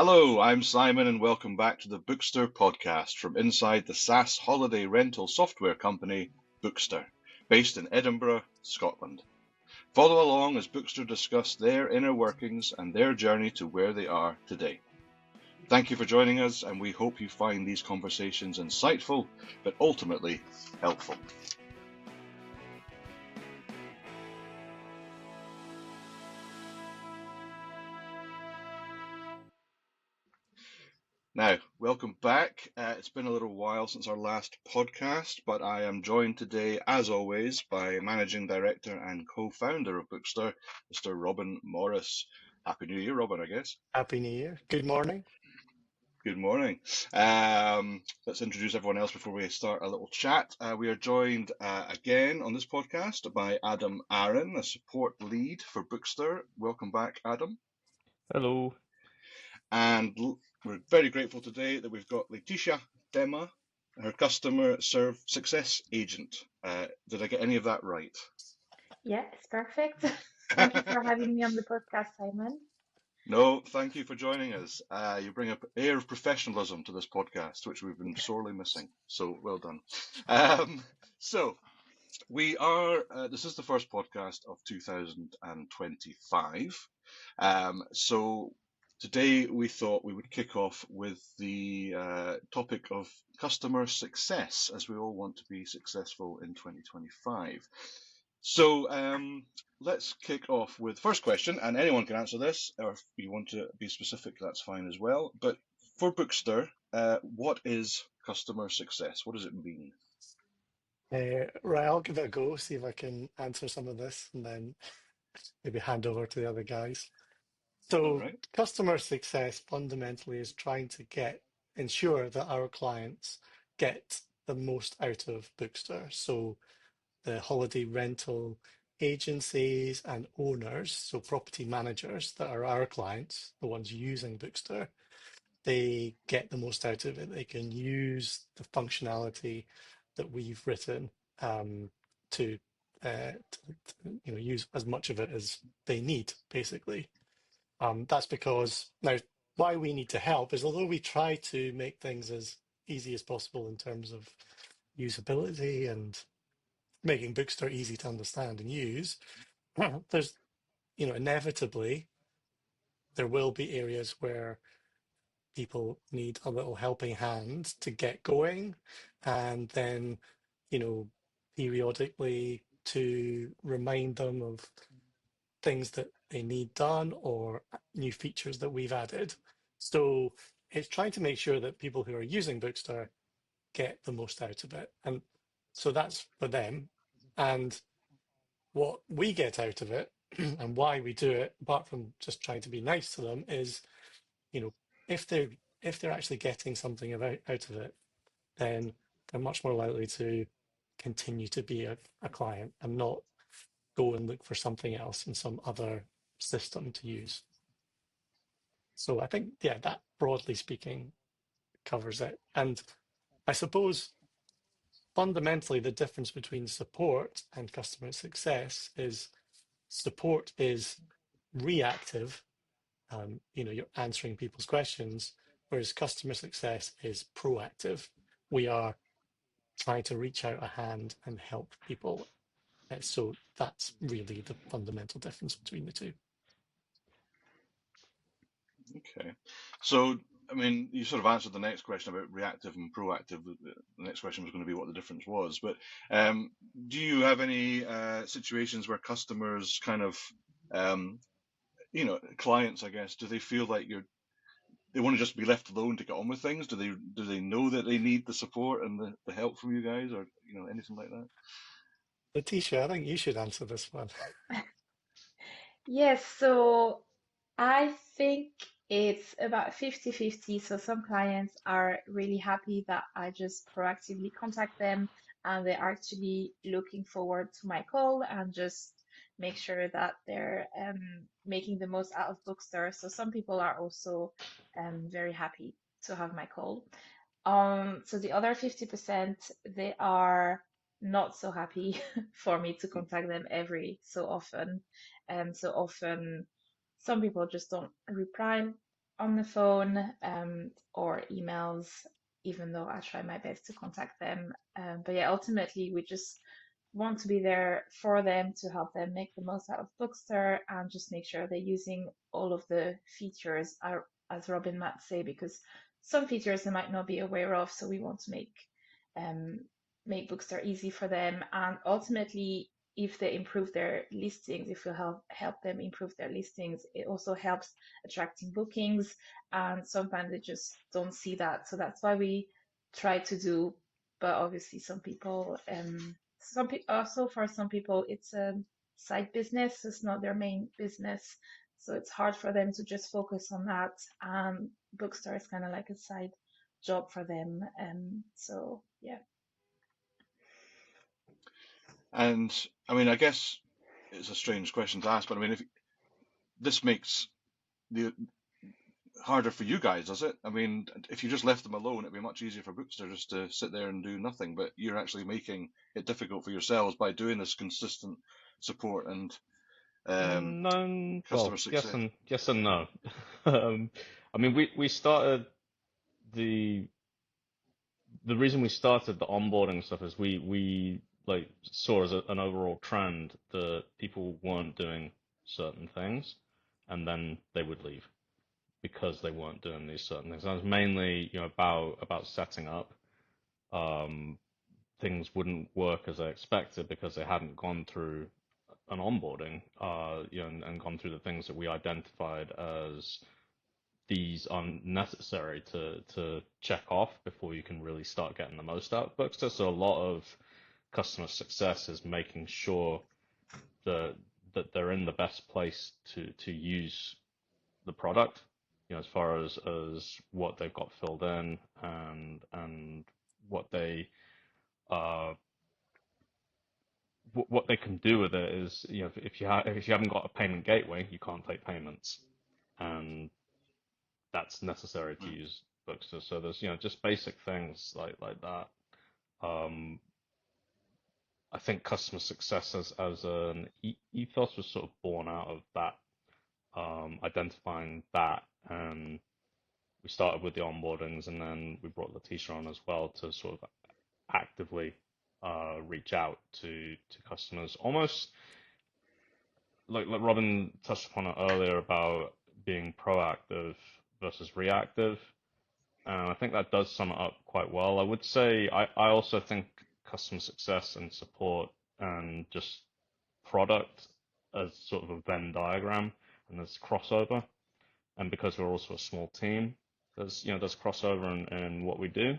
Hello, I'm Simon, and welcome back to the Bookster podcast from inside the SaaS holiday rental software company, Bookster, based in Edinburgh, Scotland. Follow along as Bookster discuss their inner workings and their journey to where they are today. Thank you for joining us, and we hope you find these conversations insightful, but ultimately helpful. Now, welcome back. It's been a little while since our last podcast, but I am joined today, as always, by Managing Director and co-founder of Bookster, Mr. Robin Morris. Happy New Year, Robin, I guess. Happy New Year. Good morning. Good morning. Let's introduce everyone else before we start a little chat. We are joined again on this podcast by Adam Aaron, a support lead for Bookster. Welcome back, Adam. Hello. And we're very grateful today that we've got Letitia Dema, her customer success agent. Did I get any of that right? Yeah, it's perfect. Thank you for having me on the podcast, Simon. No, thank you for joining us. You bring an air of professionalism to this podcast, which we've been sorely missing. So well done. So we are, this is the first podcast of 2025. So today we thought we would kick off with the topic of customer success, as we all want to be successful in 2025. So let's kick off with the first question, and anyone can answer this, or if you want to be specific, that's fine as well. But for Bookster, what is customer success? What does it mean? Right, I'll give it a go, see if I can answer some of this, and then maybe hand over to the other guys. All So, right. customer success fundamentally is trying to ensure that our clients get the most out of Bookster. So, the holiday rental agencies and owners, so property managers that are our clients, the ones using Bookster, they get the most out of it. They can use the functionality that we've written to, use as much of it as they need, basically. That's because now why we need to help is although we try to make things as easy as possible in terms of usability and making Bookstore easy to understand and use, there's, inevitably there will be areas where people need a little helping hand to get going, and then, periodically to remind them of things that they need done or new features that we've added. So it's trying to make sure that people who are using Bookster get the most out of it. And so that's for them. And what we get out of it and why we do it, apart from just trying to be nice to them, is, if they're actually getting something out of it, then they're much more likely to continue to be a client and not go and look for something else in some other system to use. So I think, yeah, that broadly speaking covers it. And I suppose fundamentally the difference between support and customer success is support is reactive. You're answering people's questions, whereas customer success is proactive. We are trying to reach out a hand and help people. So that's really the fundamental difference between the two. Okay. So, I mean, you sort of answered the next question about reactive and proactive. The next question was going to be what the difference was. But do you have any situations where customers kind of, clients, I guess, do they feel like they want to just be left alone to get on with things? Do they know that they need the support and the help from you guys, or anything like that? Letitia, I think you should answer this one. Yes, so I think it's about 50-50. So some clients are really happy that I just proactively contact them and they're actually looking forward to my call and just make sure that they're making the most out of Bookster. So some people are also very happy to have my call. So the other 50%, they are not so happy for me to contact them every so often. So often, some people just don't reply. on the phone or emails, even though I try my best to contact them. But yeah, ultimately, we just want to be there for them to help them make the most out of Bookster and just make sure they're using all of the features, as Robin might say, because some features they might not be aware of. So we want to um, make Bookster easy for them, and ultimately, if they improve their listings, if we help them improve their listings, it also helps attracting bookings. And sometimes they just don't see that, so that's why we try to do. But obviously, some people also for some people it's a side business, it's not their main business, so it's hard for them to just focus on that. Bookstore is kind of like a side job for them. So yeah. And I mean, I guess it's a strange question to ask, but I mean, if this makes the harder for you guys, does it? I mean, if you just left them alone, it'd be much easier for Bookster just to sit there and do nothing. But you're actually making it difficult for yourselves by doing this consistent support and No, customer well, success. yes and no. I mean, we started the reason we started the onboarding stuff is we like saw as an overall trend that people weren't doing certain things, and then they would leave because they weren't doing these certain things. And it was mainly, about setting up. Um, Things wouldn't work as I expected because they hadn't gone through an onboarding, and gone through the things that we identified as these are necessary to check off before you can really start getting the most out of Bookster. So a lot of customer success is making sure that they're in the best place to use the product, as far as what they've got filled in, and what they uh what they can do with it is, if you haven't got a payment gateway, you can't take payments, and that's necessary to Right. use Bookster. So there's, just basic things like that. Um, I think customer success as an ethos was sort of born out of that, identifying that, and we started with the onboardings, and then we brought Letitia on as well to sort of actively reach out to customers, almost like Robin touched upon it earlier about being proactive versus reactive. And I think that does sum it up quite well. I would say I also think customer success and support and just product as sort of a Venn diagram, and there's crossover. And because we're also a small team, there's crossover in what we do.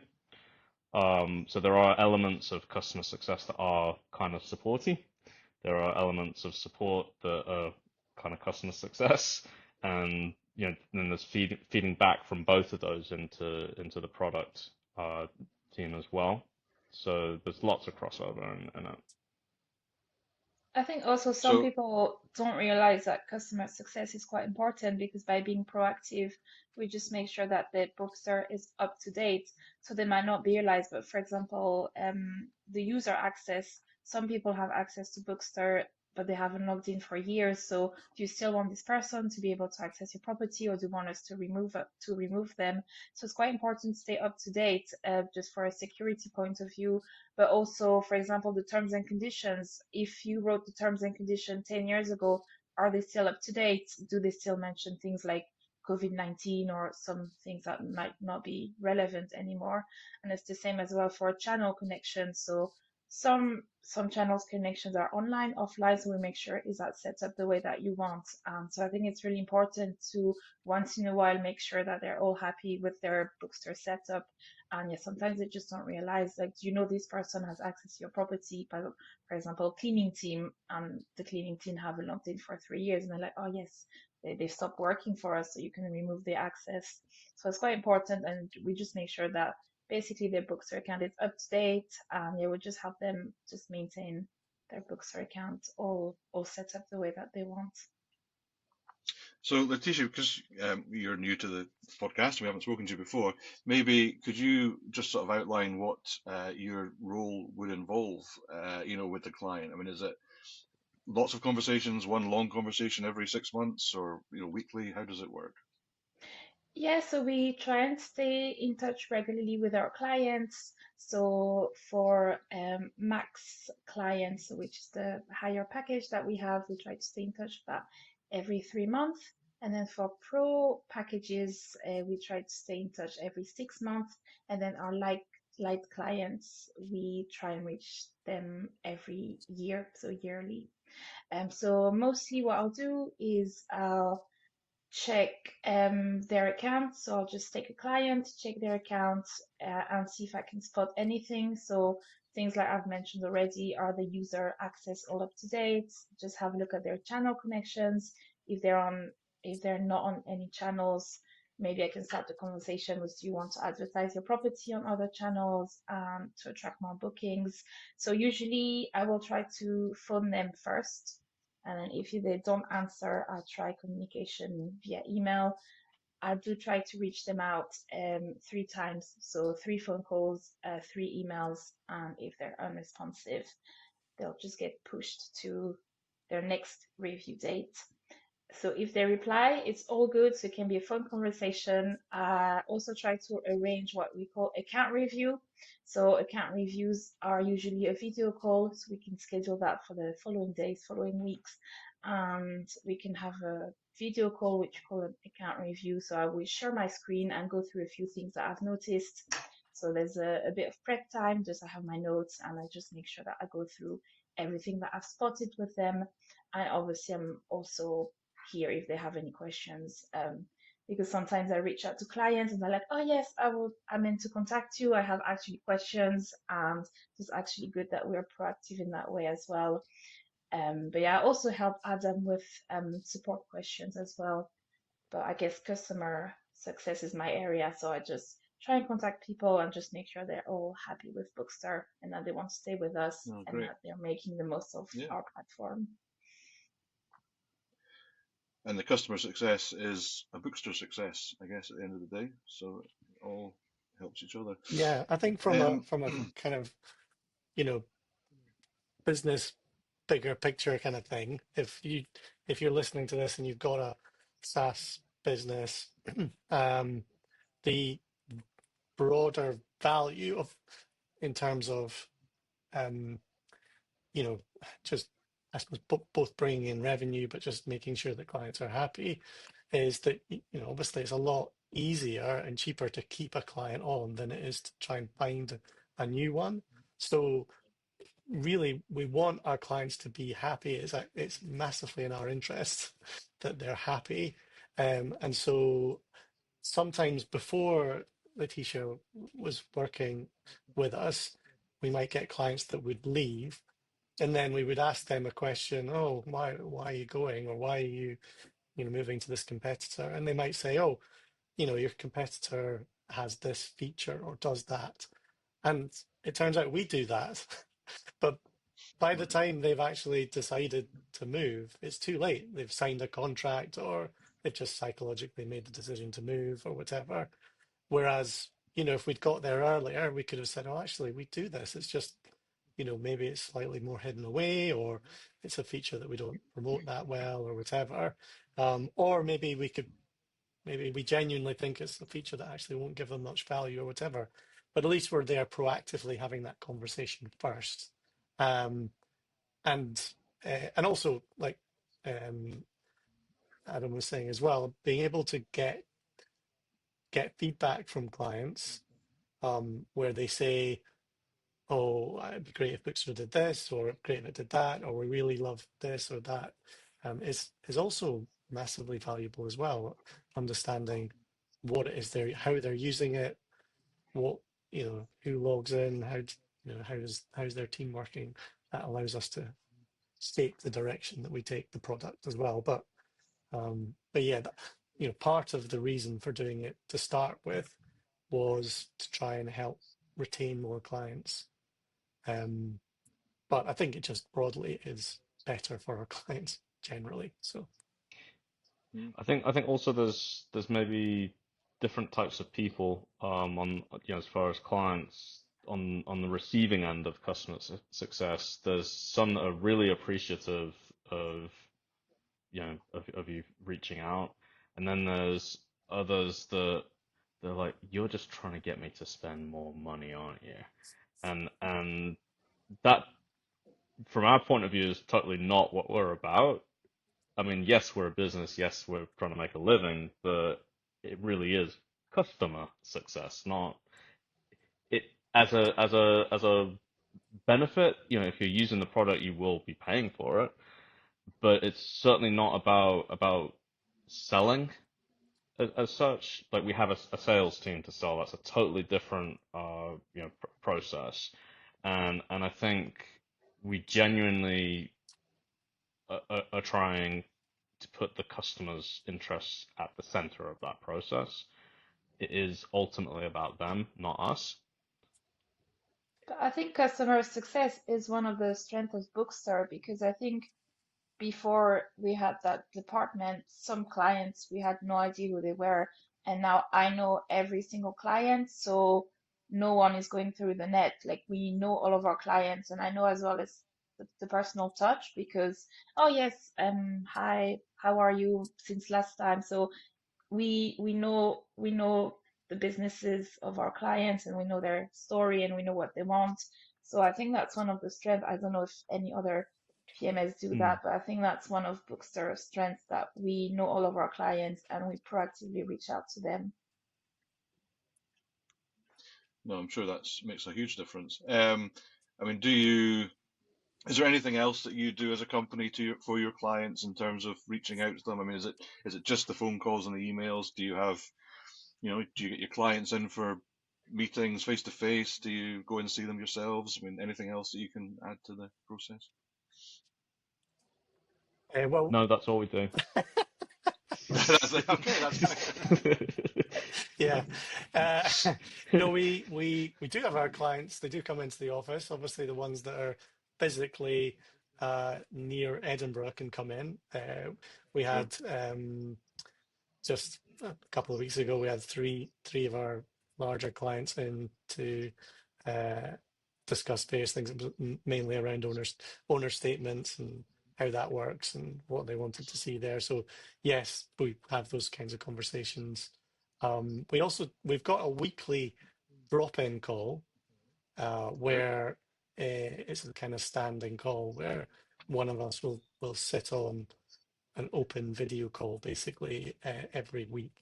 So there are elements of customer success that are kind of supporty. There are elements of support that are kind of customer success, and then there's feeding back from both of those into the product team as well. So there's lots of crossover in it. I think also some So, people don't realize that customer success is quite important, because by being proactive, we just make sure that the bookstore is up to date. So they might not realize, but for example, the user access, some people have access to Bookstore, but they haven't logged in for years. So do you still want this person to be able to access your property, or do you want us to remove them? So it's quite important to stay up to date, just for a security point of view, but also, for example, the terms and conditions. If you wrote the terms and conditions 10 years ago, are they still up to date? Do they still mention things like COVID-19 or some things that might not be relevant anymore? And it's the same as well for channel connections. So some channels connections are online, offline, so we make sure is that set up the way that you want. So I think it's really important to once in a while make sure that they're all happy with their Bookstore setup. And yeah, sometimes they just don't realize, like, do you know this person has access to your property? For example, cleaning team, and the cleaning team haven't logged in for 3 years, and they're like, oh yes, they've stopped working for us, so you can remove the access. So it's quite important, and we just make sure that basically their Bookstore account is up to date. Yeah, we just help them just maintain their Bookstore account all set up the way that they want. so Letitia, because you're new to the podcast and we haven't spoken to you before, maybe could you just sort of outline what your role would involve, with the client? I mean, is it lots of conversations, one long conversation every 6 months, or weekly? How does it work? Yeah, so we try and stay in touch regularly with our clients. So for max clients, which is the higher package that we have, we try to stay in touch about every 3 months. And then for pro packages, we try to stay in touch every 6 months. And then our light clients, we try and reach them every year, so yearly. So mostly what I'll do is I'll check their account. So I'll just take a client, check their account, and see if I can spot anything. So things like I've mentioned already, are the user access all up to date? Just have a look at their channel connections. If they're not on any channels, maybe I can start the conversation with, do you want to advertise your property on other channels to attract more bookings? So usually I will try to phone them first, and then if they don't answer, I try communication via email. I do try to reach them out 3 times, so 3 phone calls, 3 emails, and if they're unresponsive, they'll just get pushed to their next review date. So if they reply, it's all good. So it can be a phone conversation. Also try to arrange what we call account review. So account reviews are usually a video call, so we can schedule that for the following days, following weeks, and we can have a video call, which we call an account review. So I will share my screen and go through a few things that I've noticed. So there's a bit of prep time, just I have my notes and I just make sure that I go through everything that I've spotted with them. And obviously I'm also here if they have any questions. Because sometimes I reach out to clients and they're like, oh yes, I meant to contact you. I have actually questions, and it's actually good that we're proactive in that way as well. But yeah, I also help Adam with support questions as well. But I guess customer success is my area, so I just try and contact people and just make sure they're all happy with Bookster and that they want to stay with us Oh, and great. that they're making the most of Yeah. our platform. And the customer success is a Bookster success, I guess, at the end of the day. So it all helps each other. Yeah, I think from a kind of, you know, business bigger picture kind of thing, if you're listening to this and you've got a SaaS business, the broader value of in terms of um, you know, just I suppose both bringing in revenue, but just making sure that clients are happy, is that, you know, obviously it's a lot easier and cheaper to keep a client on than it is to try and find a new one. So really, we want our clients to be happy. It's massively in our interest that they're happy, and so sometimes before Letitia was working with us, we might get clients that would leave, and then we would ask them a question, oh, why are you going, or why are you moving to this competitor? And they might say, oh, your competitor has this feature or does that. And it turns out we do that. But by the time they've actually decided to move, it's too late. They've signed a contract, or they've just psychologically made the decision to move or whatever. Whereas, if we'd got there earlier, we could have said, oh, actually, we do this. It's just, maybe it's slightly more hidden away, or it's a feature that we don't promote that well, or whatever. Or maybe we genuinely think it's a feature that actually won't give them much value or whatever. But at least we're there proactively having that conversation first. Um, and also, like Adam was saying as well, being able to get feedback from clients, where they say, oh, it'd be great if Bookster did this, or great if it did that, or we really love this or that, is also massively valuable as well. Understanding what it is how they're using it, what, who logs in, how's their team working. That allows us to shape the direction that we take the product as well. But yeah, part of the reason for doing it to start with was to try and help retain more clients. But I think it just broadly is better for our clients generally. So I think also there's maybe different types of people on as far as clients on the receiving end of customer success. There's some that are really appreciative of of you reaching out, and then there's others that they're like, you're just trying to get me to spend more money, aren't you? And that, from our point of view, is totally not what we're about. I mean, yes, we're a business, yes, we're trying to make a living, but it really is customer success, not it as a benefit. You know, if you're using the product, you will be paying for it, but it's certainly not about selling as such. Like we have a sales team to sell. That's a totally different process, and I think we genuinely are trying to put the customer's interests at the center of that process. It is ultimately about them, not us. But I think customer success is one of the strengths of Bookster because I think before we had that department, some clients we had no idea who they were, and now I know every single client, so no one is going through the net. Like we know all of our clients, and I know as well as the personal touch because, oh yes, hi, how are you since last time? So we know the businesses of our clients and we know their story and we know what they want. So I think that's one of the strengths. I don't know if any other PMS do Mm. that, but I think that's one of Bookster's strengths that we know all of our clients and we proactively reach out to them. No, I'm sure that makes a huge difference. I mean, is there anything else that you do as a company for your clients in terms of reaching out to them? I mean, is it just the phone calls and the emails? Do you have, do you get your clients in for meetings face to face? Do you go and see them yourselves? I mean, anything else that you can add to the process? Well, No, that's all we do. Okay, that's yeah. Uh, no, we do have our clients. They do come into the office. Obviously, the ones that are physically near Edinburgh can come in. We sure. had just a couple of weeks ago, we had three of our larger clients in to uh, discuss various things, mainly around owner statements and how that works and what they wanted to see there. So yes, we have those kinds of conversations. We've got a weekly drop-in call Okay. where it's a kind of standing call where one of us will sit on an open video call basically every week,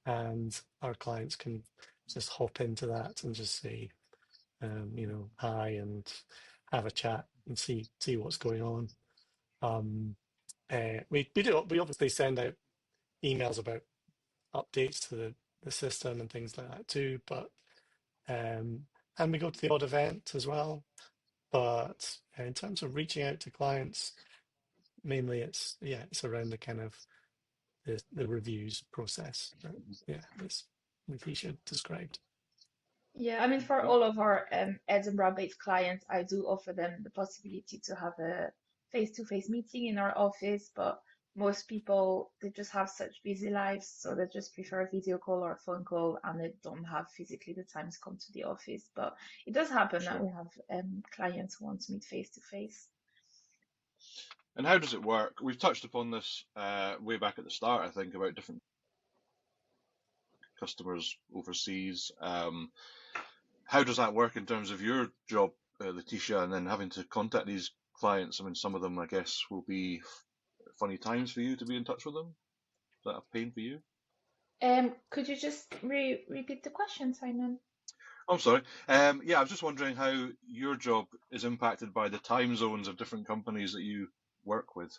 and our clients can just hop into that and just say, hi, and have a chat and see what's going on. We obviously send out emails about updates to the system and things like that too, but and we go to the odd event as well. But in terms of reaching out to clients, mainly it's around the kind of the reviews process. As Letitia described. Yeah, I mean, for Okay. all of our Edinburgh-based clients, I do offer them the possibility to have a face-to-face meeting in our office, but most people, they just have such busy lives, so they just prefer a video call or a phone call, and they don't have physically the time to come to the office. But it does happen that Sure. we have clients who want to meet face-to-face. And how does it work? We've touched upon this way back at the start, I think, about different customers overseas. How does that work in terms of your job, Letitia, and then having to contact these clients? I mean, some of them, I guess, will be funny times for you to be in touch with them. Is that a pain for you? Could you just repeat the question, Simon? I'm sorry. Yeah, I was just wondering how your job is impacted by the time zones of different companies that you work with.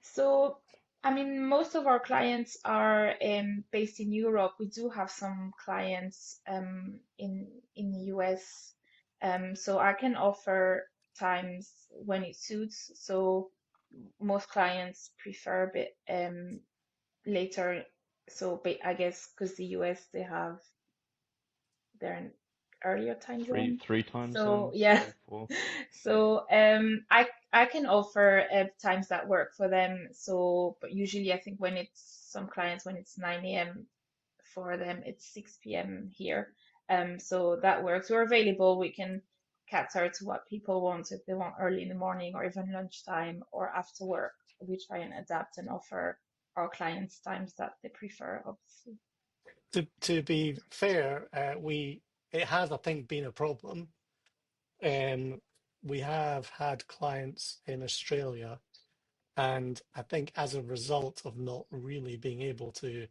So, I mean, most of our clients are based in Europe. We do have some clients in the US. So I can offer times when it suits. So most clients prefer a bit later. So I guess because the US they have their earlier time zone. Three time So zones yeah, or four. so I can offer times that work for them. So, but usually I think when it's some clients when it's 9 a.m. for them, it's 6 p.m. here. So that works. We're available. We can cater to what people want. If they want early in the morning or even lunchtime or after work, we try and adapt and offer our clients' times that they prefer, obviously. To be fair, it has, I think, been a problem. We have had clients in Australia, and I think as a result of not really being able to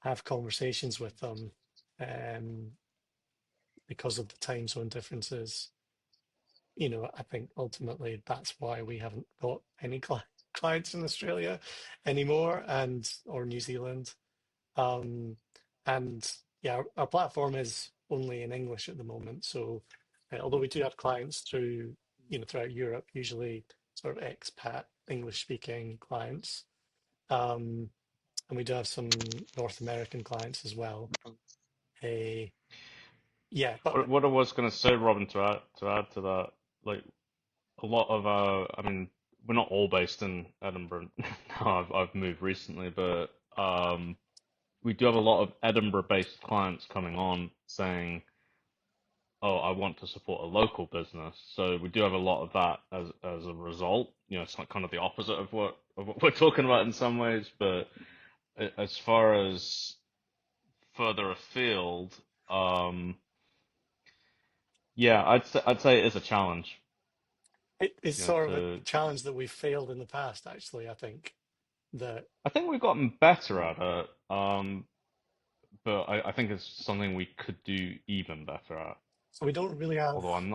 have conversations with them, because of the time zone differences, I think ultimately that's why we haven't got any clients in Australia anymore, and or New Zealand. Um, and yeah, our platform is only in English at the moment. So, although we do have clients throughout Europe, usually sort of expat English speaking clients, um, and we do have some North American clients as well. Yeah, but What I was going to say, Robin, to add to that, like a lot of I mean, we're not all based in Edinburgh now. I've moved recently, but we do have a lot of Edinburgh-based clients coming on saying, "Oh, I want to support a local business." So we do have a lot of that as a result. It's like kind of the opposite of what we're talking about in some ways. But as far as further afield, yeah, I'd say it is a challenge. it's You know, sort of a to challenge that we've failed in the past, actually. I think that I think we've gotten better at it, but I think it's something we could do even better at. so we don't really have. Although I'm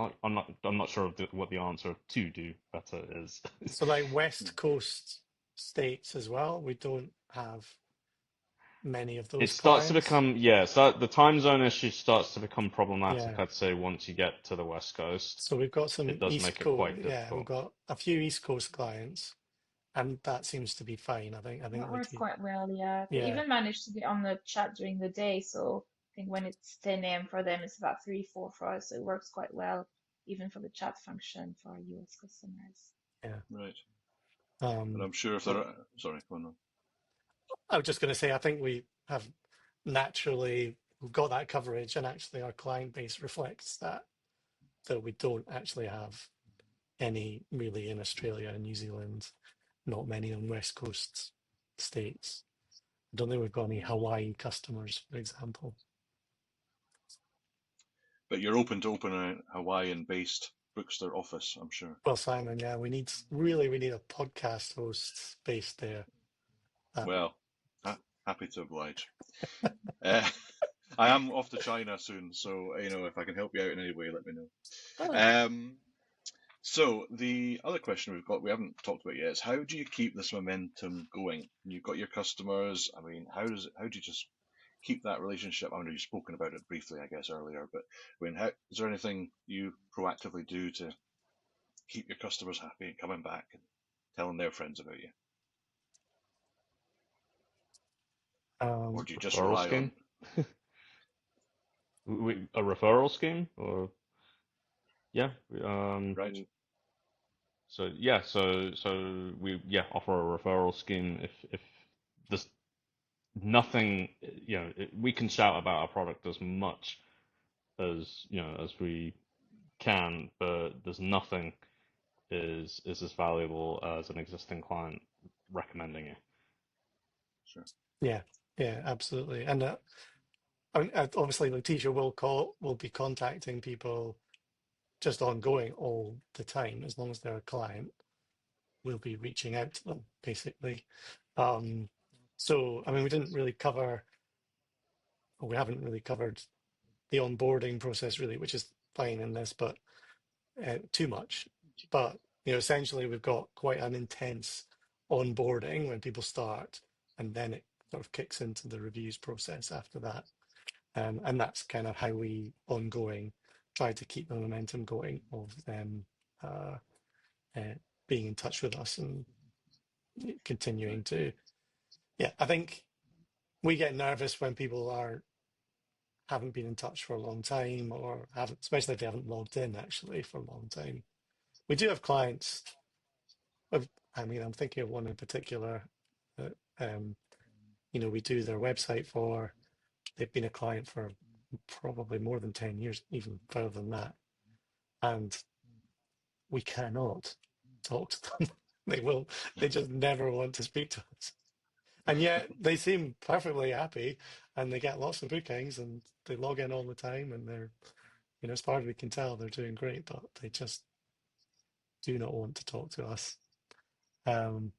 not sure of what the answer to do better is. So, like West Coast states as well, we don't have many of It those starts to clients. become, yeah, so the time zone issue starts to become problematic, Yeah. I'd say, once you get to the West Coast. So we've got It some does East make it Coast. quite Yeah, we've difficult. got a few East Coast clients, and that seems to be fine. I think That works Leti. quite well, yeah. They Yeah, even manage to get on the chat during the day, so I think when it's 10 a.m. for them, it's about 3, 4 for us. So it works quite well, even for the chat function for our US customers. yeah. Right. But Um, I'm sure if there are, sorry, go on. I was just going to say, I think we have naturally we've got that coverage, and actually our client base reflects that we don't actually have any really in Australia and New Zealand, not many on West Coast states. I don't think we've got any Hawaii customers, for example. But you're open to open a Hawaiian-based Bookster office, I'm sure. Well, Simon, yeah, we need a podcast host based there. Well, happy to oblige. Uh, I am off to China soon, so if I can help you out in any way, let me know. Oh, So the other question we haven't talked about yet is how do you keep this momentum going? You've got your customers. I mean, how do you just keep that relationship? I mean, you've spoken about it briefly, I guess, earlier, but I mean, is there anything you proactively do to keep your customers happy and coming back and telling their friends about you? Or um, do you just Referral rely scheme? on, A referral scheme? Or, yeah. right? So yeah, so we offer a referral scheme if there's nothing, we can shout about our product as much as we can, but there's nothing is as valuable as an existing client recommending you. Sure. yeah, yeah, absolutely. And I mean, obviously, Letitia will be contacting people just ongoing all the time, as long as they're a client. We'll be reaching out to them, basically. So, I mean, we haven't really covered the onboarding process really, which is fine in this, but too much. But essentially, we've got quite an intense onboarding when people start, and then it sort of kicks into the reviews process after that. And that's kind of how we ongoing try to keep the momentum going of them uh, uh, being in touch with us and continuing Right. to. Yeah, I think we get nervous when people haven't been in touch for a long time, or haven't, especially if they haven't logged in actually for a long time. We do have clients. I mean, I'm thinking of one in particular that we do their website for. They've been a client for probably more than 10 years, even further than that, and we cannot talk to them. They just never want to speak to us. And yet they seem perfectly happy, and they get lots of bookings, and they log in all the time, and they're, as far as we can tell, they're doing great, but they just do not want to talk to us.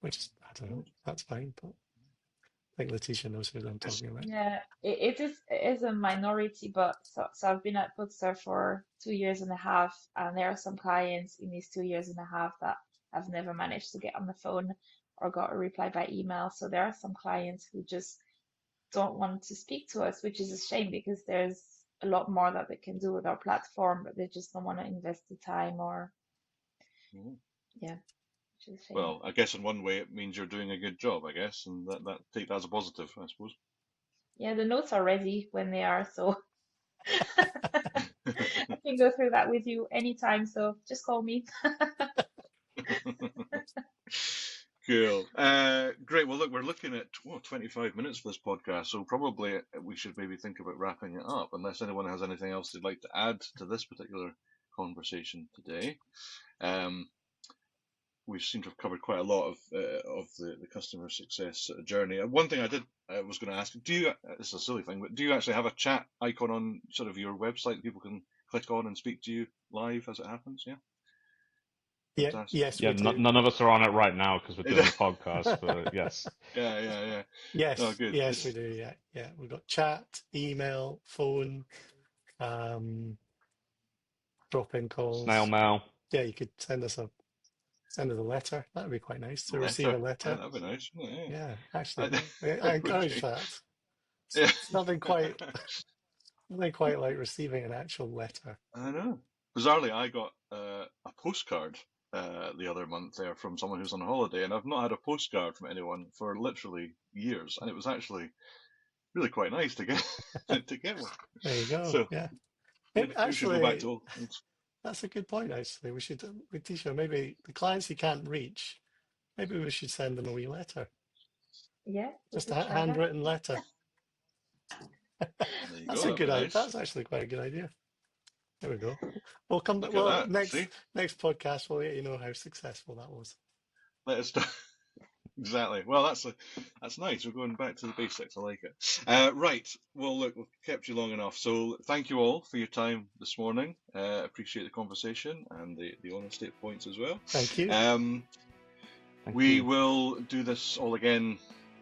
Which is, I don't know, that's fine, but I think Letitia knows who I'm talking about. Yeah, it is a minority, but so I've been at Bookster for 2 years and a half, and there are some clients in these 2 years and a half that have never managed to get on the phone or got a reply by email. So there are some clients who just don't want to speak to us, which is a shame because there's a lot more that they can do with our platform, but they just don't want to invest the time or Mhm. yeah, which is a shame. Well, I guess in one way it means you're doing a good job, I guess, and take that as a positive, I suppose. Yeah, the notes are ready when they are, so I can go through that with you anytime, so just call me. Cool. Great. Well, look, we're looking at 25 minutes for this podcast, so probably we should maybe think about wrapping it up, unless anyone has anything else they'd like to add to this particular conversation today. We seem to have covered quite a lot of the customer success journey. One thing I was going to ask, this is a silly thing, but do you actually have a chat icon on sort of your website that people can click on and speak to you live as it happens? Yeah. Yeah, Fantastic. yes, Yeah, we do. none of us are on it right now because we're doing the podcast, but yes. Yeah. Oh, Yes, good. yes, we do. Yeah. We've got chat, email, phone, drop-in Snail calls. mail. Yeah, you could send us a letter. That would be quite nice to receive Letter. a Yeah, letter. that'd be nice. Yeah. Yeah, I, actually, I it would encourage be. that. Yeah. It's nothing quite like receiving an actual letter. I know. Bizarrely, I got a postcard the other month there from someone who's on holiday, and I've not had a postcard from anyone for literally years, and it was actually really quite nice to get to get one. There you go. So Yeah. maybe we should go back Actually, to old. that's a good point, actually. We should, Letitia, maybe the clients you can't reach, maybe we should send them a wee letter. Yeah, we Just a could try that. handwritten letter. There you That's go. a That'd be good idea. nice. That's actually quite a good idea. There we go. We'll come back. Look at Well, that. See, next podcast, we'll let you know how successful that was. let us. Exactly. Well, that's nice. We're going back to the basics. I like it. Right. Well, look, we've kept you long enough. So thank you all for your time this morning. Appreciate the conversation and the honesty at points as well. Thank you. We will do this all again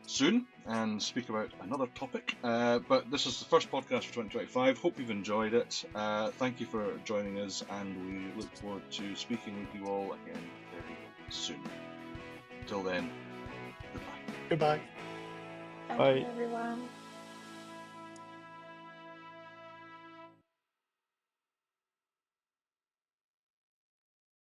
soon and speak about another topic. But this is the first podcast for 2025. Hope you've enjoyed it. Thank you for joining us, and we look forward to speaking with you all again very soon. Until then. Goodbye. Goodbye. Thank Bye. you, everyone.